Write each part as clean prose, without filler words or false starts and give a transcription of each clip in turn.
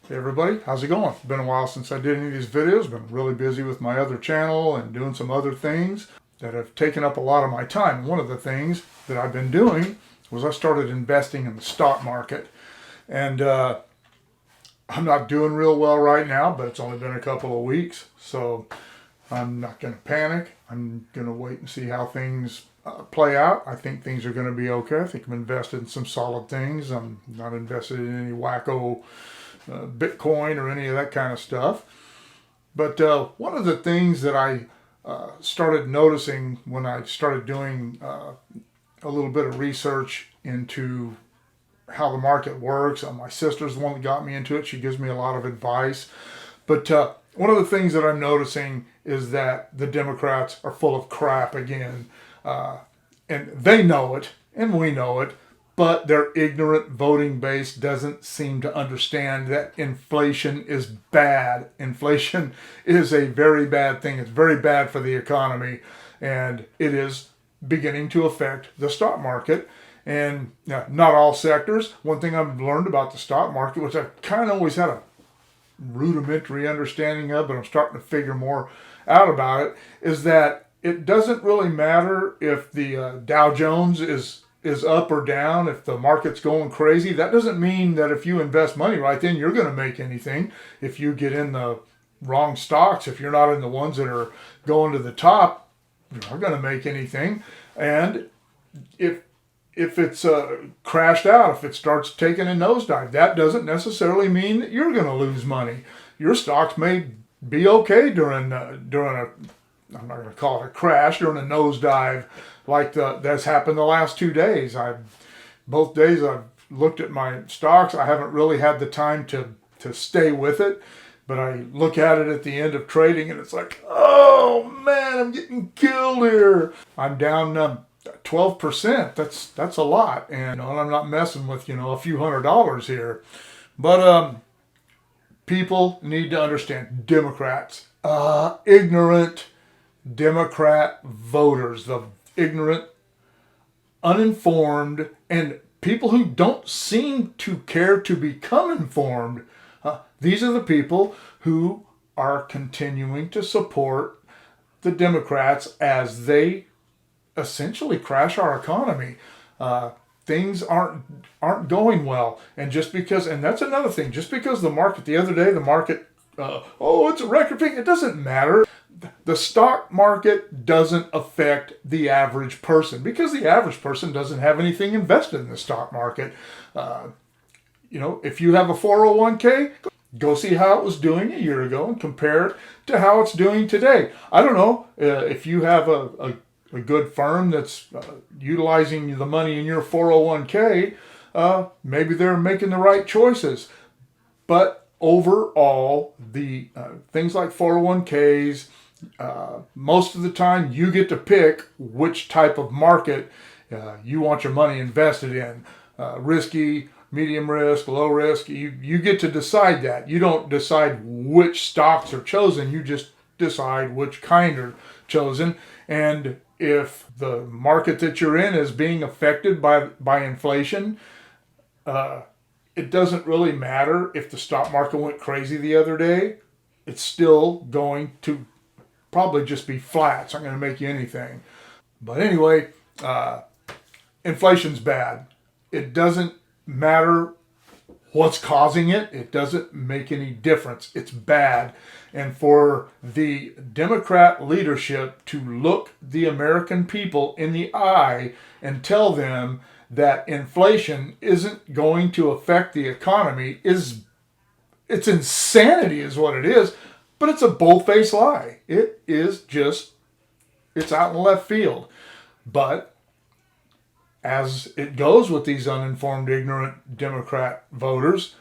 Hey everybody, how's it going? It's been a while since I did any of these videos. Been really busy with my other channel and doing some other things that have taken up a lot of my time. One of the things that I've been doing was I started investing in the stock market. And I'm not doing real well right now, but it's only been a couple of weeks. So I'm not going to panic. I'm going to wait and see how things play out. I think things are going to be okay. I think I'm invested in some solid things. I'm not invested in any wacko Bitcoin or any of that kind of stuff. But one of the things that I started noticing when I started doing a little bit of research into how the market works, my sister's the one that got me into it. She gives me a lot of advice. But one of the things that I'm noticing is that the Democrats are full of crap again. And they know it, and we know it, but their ignorant voting base doesn't seem to understand that inflation is bad. Inflation is a very bad thing. It's very bad for the economy, and it is beginning to affect the stock market. And not all sectors. One thing I've learned about the stock market, which I've kind of always had a rudimentary understanding of, but I'm starting to figure more out about it, is that it doesn't really matter if the Dow Jones is up or down, if the market's going crazy. That doesn't mean that if you invest money right then you're going to make anything. If you get in the wrong stocks, if you're not in the ones that are going to the top, you're not going to make anything. And if it's crashed out, if it starts taking a nosedive, that doesn't necessarily mean that you're going to lose money. Your stocks may be okay during a, I'm not going to call it a crash, during a nosedive like that's happened the last 2 days. Both days I've looked at my stocks. I haven't really had the time to stay with it, but I look at it at the end of trading and it's like, oh man, I'm getting killed here. I'm down 12%. That's a lot, and I'm not messing with a few $100s here. But people need to understand, Democrats, ignorant Democrat voters, the ignorant, uninformed, and people who don't seem to care to become informed. These are the people who are continuing to support the Democrats as they essentially crash our economy. Things aren't going well, and that's another thing. Just because the market the other day, it's a record thing. It doesn't matter. The stock market doesn't affect the average person because the average person doesn't have anything invested in the stock market. If you have a 401k, go see how it was doing a year ago and compare it to how it's doing today. I don't know if you have a good firm that's utilizing the money in your 401k, maybe they're making the right choices. But overall, the things like 401ks, most of the time you get to pick which type of market you want your money invested in. Risky, medium risk, low risk. You get to decide that. You don't decide which stocks are chosen. You just decide which kind are chosen. And if the market that you're in is being affected by inflation, it doesn't really matter if the stock market went crazy the other day. It's still going to probably just be flat. It's not going to make you anything. But anyway, inflation's bad. It doesn't matter what's causing it. It doesn't make any difference. It's bad. And for the Democrat leadership to look the American people in the eye and tell them that inflation isn't going to affect the economy it's insanity is what it is. But it's a bold-faced lie. It's out in left field. But as it goes with these uninformed, ignorant Democrat voters,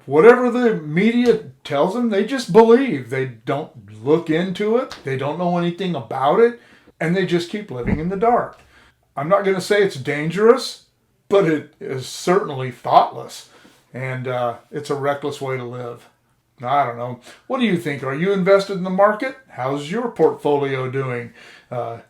whatever the media tells them, they just believe. They don't look into it. They don't know anything about it. And they just keep living in the dark. I'm not going to say it's dangerous, but it is certainly thoughtless. And it's a reckless way to live. I don't know. What do you think? Are you invested in the market? How's your portfolio doing?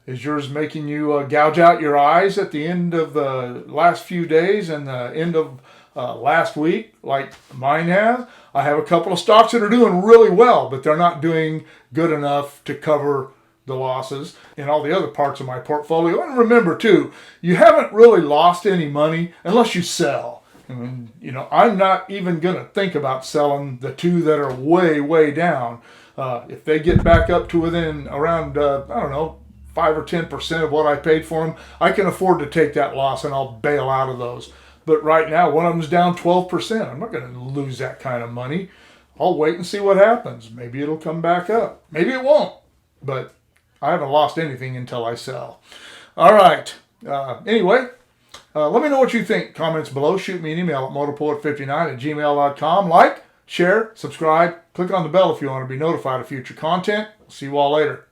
Is yours making you gouge out your eyes at the end of the last few days and the end of last week, like mine has. I have a couple of stocks that are doing really well, but they're not doing good enough to cover the losses in all the other parts of my portfolio. And remember too, you haven't really lost any money unless you sell. And, I'm not even going to think about selling the two that are way, way down. If they get back up to within around, 5 or 10% of what I paid for them, I can afford to take that loss and I'll bail out of those. But right now, one of them's down 12%. I'm not going to lose that kind of money. I'll wait and see what happens. Maybe it'll come back up. Maybe it won't. But I haven't lost anything until I sell. All right. Anyway, let me know what you think. Comments below. Shoot me an email at motorpoet59@gmail.com. Like, share, subscribe. Click on the bell if you want to be notified of future content. See you all later.